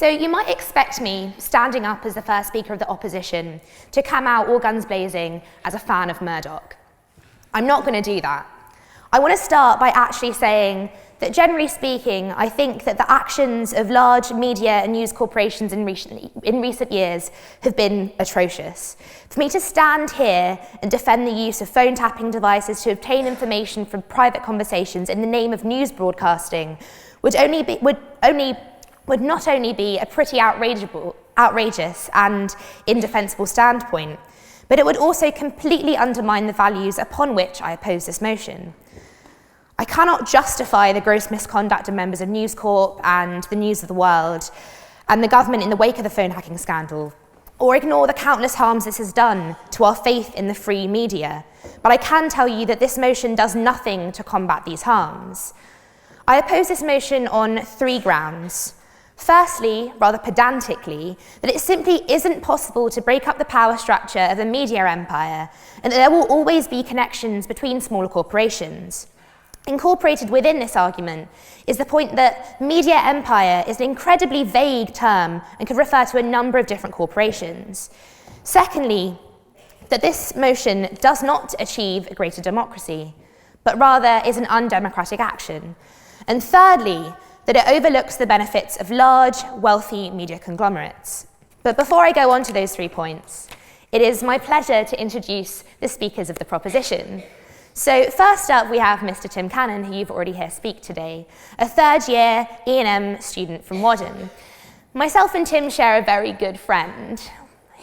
So you might expect me, standing up as the first speaker of the opposition, to come out all guns blazing as a fan of Murdoch. I'm not going to do that. I want to start by actually saying that, generally speaking, I think that the actions of large media and news corporations in recent years have been atrocious. For me to stand here and defend the use of phone tapping devices to obtain information from private conversations in the name of news broadcasting would not only be a pretty outrageous and indefensible standpoint, but it would also completely undermine the values upon which I oppose this motion. I cannot justify the gross misconduct of members of News Corp and the News of the World and the government in the wake of the phone hacking scandal, or ignore the countless harms this has done to our faith in the free media. But I can tell you that this motion does nothing to combat these harms. I oppose this motion on 3 grounds. Firstly, rather pedantically, that it simply isn't possible to break up the power structure of a media empire, and that there will always be connections between smaller corporations. Incorporated within this argument is the point that media empire is an incredibly vague term and could refer to a number of different corporations. Secondly, that this motion does not achieve a greater democracy, but rather is an undemocratic action. And thirdly, that it overlooks the benefits of large, wealthy media conglomerates. But before I go on to those 3 points, it is my pleasure to introduce the speakers of the proposition. So first up, we have Mr. Tim Cannon, who you've already heard speak today, a third-year E&M student from Wadham. Myself and Tim share a very good friend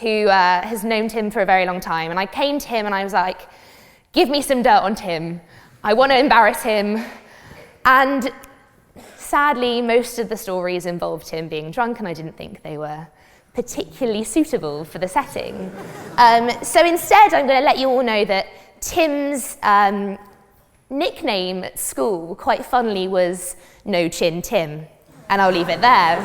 who has known Tim for a very long time, and I came to him and I was like, give me some dirt on Tim. I want to embarrass him. And sadly, most of the stories involved him being drunk, and I didn't think they were particularly suitable for the setting. So instead, I'm going to let you all know that Tim's nickname at school, quite funnily, was No Chin Tim, and I'll leave it there.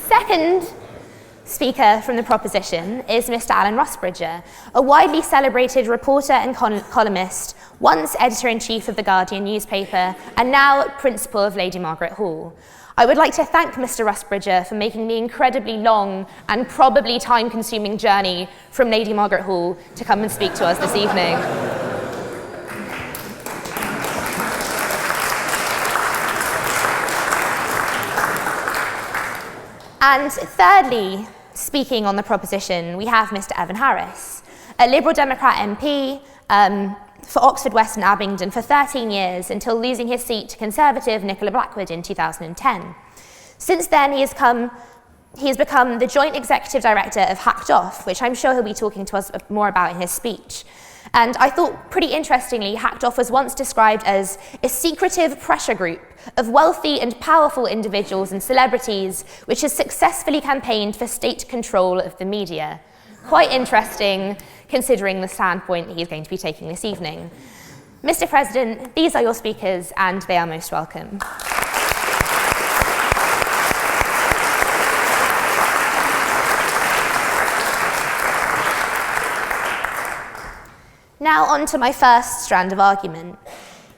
Second speaker from the proposition is Mr. Alan Rusbridger, a widely celebrated reporter and columnist, once editor-in-chief of the Guardian newspaper, and now principal of Lady Margaret Hall. I would like to thank Mr. Rusbridger for making the incredibly long and probably time-consuming journey from Lady Margaret Hall to come and speak to us this evening. And thirdly, speaking on the proposition, we have Mr. Evan Harris, a Liberal Democrat MP for Oxford West and Abingdon for 13 years until losing his seat to Conservative Nicola Blackwood in 2010. Since then, he has become the Joint Executive Director of Hacked Off, which I'm sure he'll be talking to us more about in his speech. And I thought, pretty interestingly, Hacked Off was once described as a secretive pressure group of wealthy and powerful individuals and celebrities which has successfully campaigned for state control of the media. Quite interesting, considering the standpoint he's going to be taking this evening. Mr. President, these are your speakers, and they are most welcome. Now on to my first strand of argument.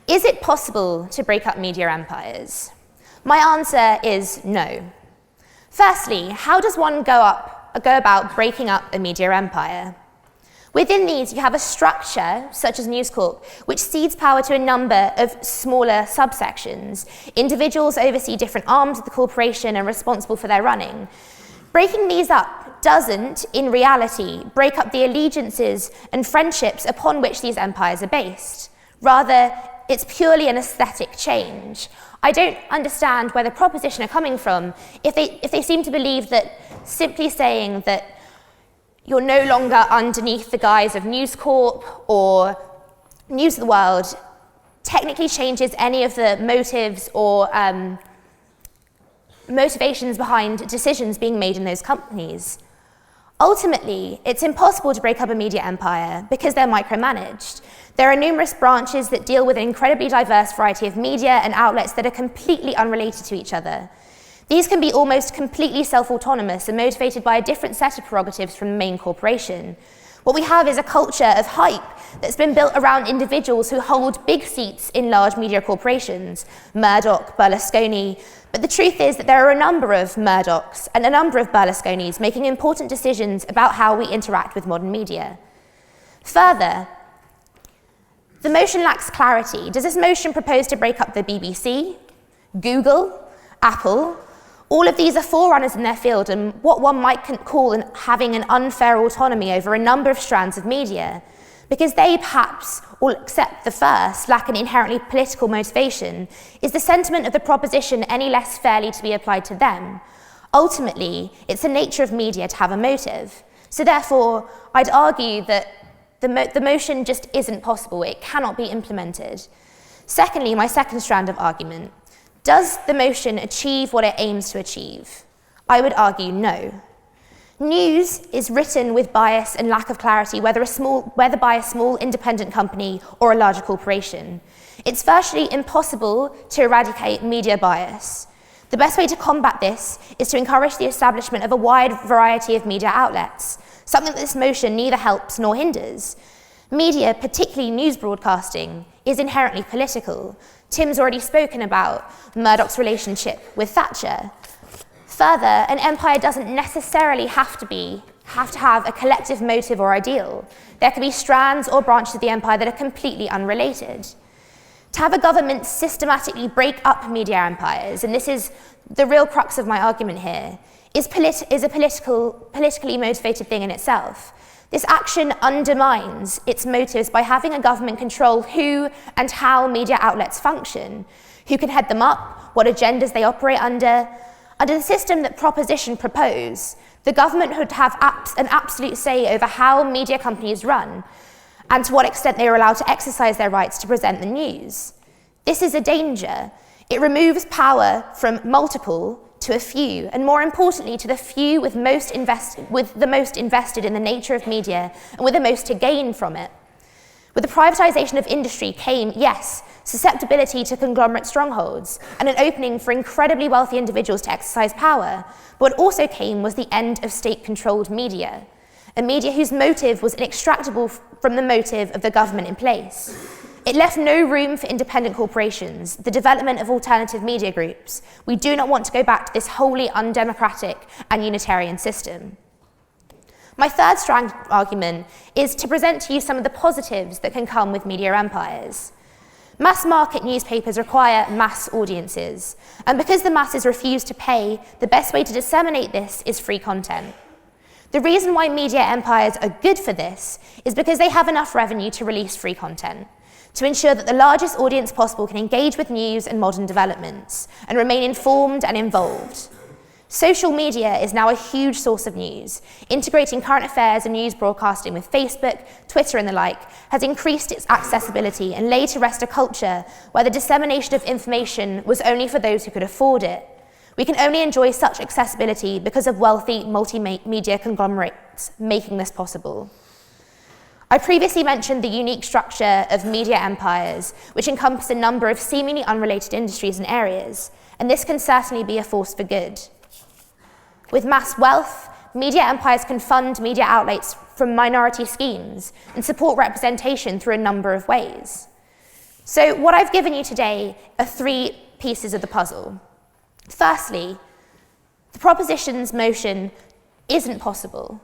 Is it possible to break up media empires? My answer is no. Firstly, how does one go about breaking up a media empire? Within these, you have a structure, such as News Corp, which cedes power to a number of smaller subsections. Individuals oversee different arms of the corporation and are responsible for their running. Breaking these up doesn't, in reality, break up the allegiances and friendships upon which these empires are based. Rather, it's purely an aesthetic change. I don't understand where the proposition are coming from if they seem to believe that simply saying that you're no longer underneath the guise of News Corp or News of the World technically changes any of the motives or motivations behind decisions being made in those companies. Ultimately, it's impossible to break up a media empire because they're micromanaged. There are numerous branches that deal with an incredibly diverse variety of media and outlets that are completely unrelated to each other. These can be almost completely self-autonomous and motivated by a different set of prerogatives from the main corporation. What we have is a culture of hype that's been built around individuals who hold big seats in large media corporations, Murdoch, Berlusconi. But the truth is that there are a number of Murdochs and a number of Berlusconis making important decisions about how we interact with modern media. Further, the motion lacks clarity. Does this motion propose to break up the BBC, Google, Apple? All of these are forerunners in their field and what one might call having an unfair autonomy over a number of strands of media. Because they perhaps, or except the first, lack an inherently political motivation, is the sentiment of the proposition any less fairly to be applied to them? Ultimately, it's the nature of media to have a motive. So therefore, I'd argue that the motion just isn't possible. It cannot be implemented. Secondly, my second strand of argument. Does the motion achieve what it aims to achieve? I would argue no. News is written with bias and lack of clarity, whether by a small independent company or a larger corporation. It's virtually impossible to eradicate media bias. The best way to combat this is to encourage the establishment of a wide variety of media outlets, something that this motion neither helps nor hinders. Media, particularly news broadcasting, is inherently political. Tim's already spoken about Murdoch's relationship with Thatcher. Further, an empire doesn't necessarily have to have a collective motive or ideal. There can be strands or branches of the empire that are completely unrelated. To have a government systematically break up media empires, and this is the real crux of my argument here, is a politically motivated thing in itself. This action undermines its motives by having a government control who and how media outlets function, who can head them up, what agendas they operate under. Under the system that proposition propose, the government would have an absolute say over how media companies run and to what extent they are allowed to exercise their rights to present the news. This is a danger. It removes power from multiple to a few, and more importantly, to the few with the most invested in the nature of media and with the most to gain from it. With the privatisation of industry came, yes, susceptibility to conglomerate strongholds and an opening for incredibly wealthy individuals to exercise power. But what also came was the end of state-controlled media, a media whose motive was inextractable from the motive of the government in place. It left no room for independent corporations, the development of alternative media groups. We do not want to go back to this wholly undemocratic and unitarian system. My third strand argument is to present to you some of the positives that can come with media empires. Mass market newspapers require mass audiences, and because the masses refuse to pay, the best way to disseminate this is free content. The reason why media empires are good for this is because they have enough revenue to release free content, to ensure that the largest audience possible can engage with news and modern developments, and remain informed and involved. Social media is now a huge source of news. Integrating current affairs and news broadcasting with Facebook, Twitter and the like has increased its accessibility and laid to rest a culture where the dissemination of information was only for those who could afford it. We can only enjoy such accessibility because of wealthy multimedia conglomerates making this possible. I previously mentioned the unique structure of media empires, which encompass a number of seemingly unrelated industries and areas, and this can certainly be a force for good. With mass wealth, media empires can fund media outlets from minority schemes and support representation through a number of ways. So what I've given you today are three pieces of the puzzle. Firstly, the proposition's motion isn't possible.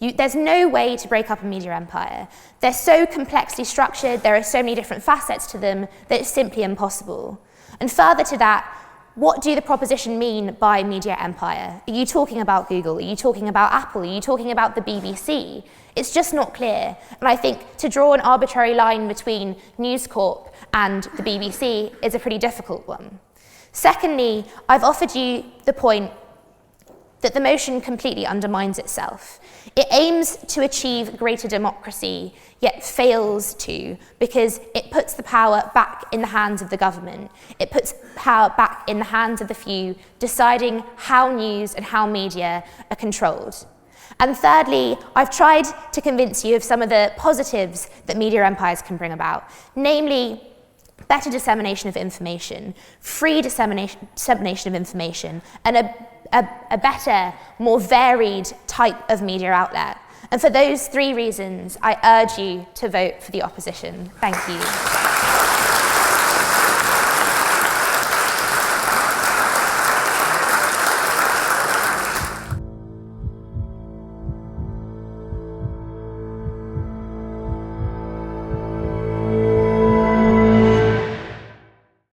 There's no way to break up a media empire. They're so complexly structured, there are so many different facets to them that it's simply impossible. And further to that, what do the proposition mean by media empire? Are you talking about Google? Are you talking about Apple? Are you talking about the BBC? It's just not clear. And I think to draw an arbitrary line between News Corp and the BBC is a pretty difficult one. Secondly, I've offered you the point that the motion completely undermines itself. It aims to achieve greater democracy, yet fails to, because it puts the power back in the hands of the government. It puts power back in the hands of the few, deciding how news and how media are controlled. And thirdly, I've tried to convince you of some of the positives that media empires can bring about, namely better dissemination of information, free dissemination of information, and a better, more varied type of media outlet. And for those 3 reasons, I urge you to vote for the opposition. Thank you.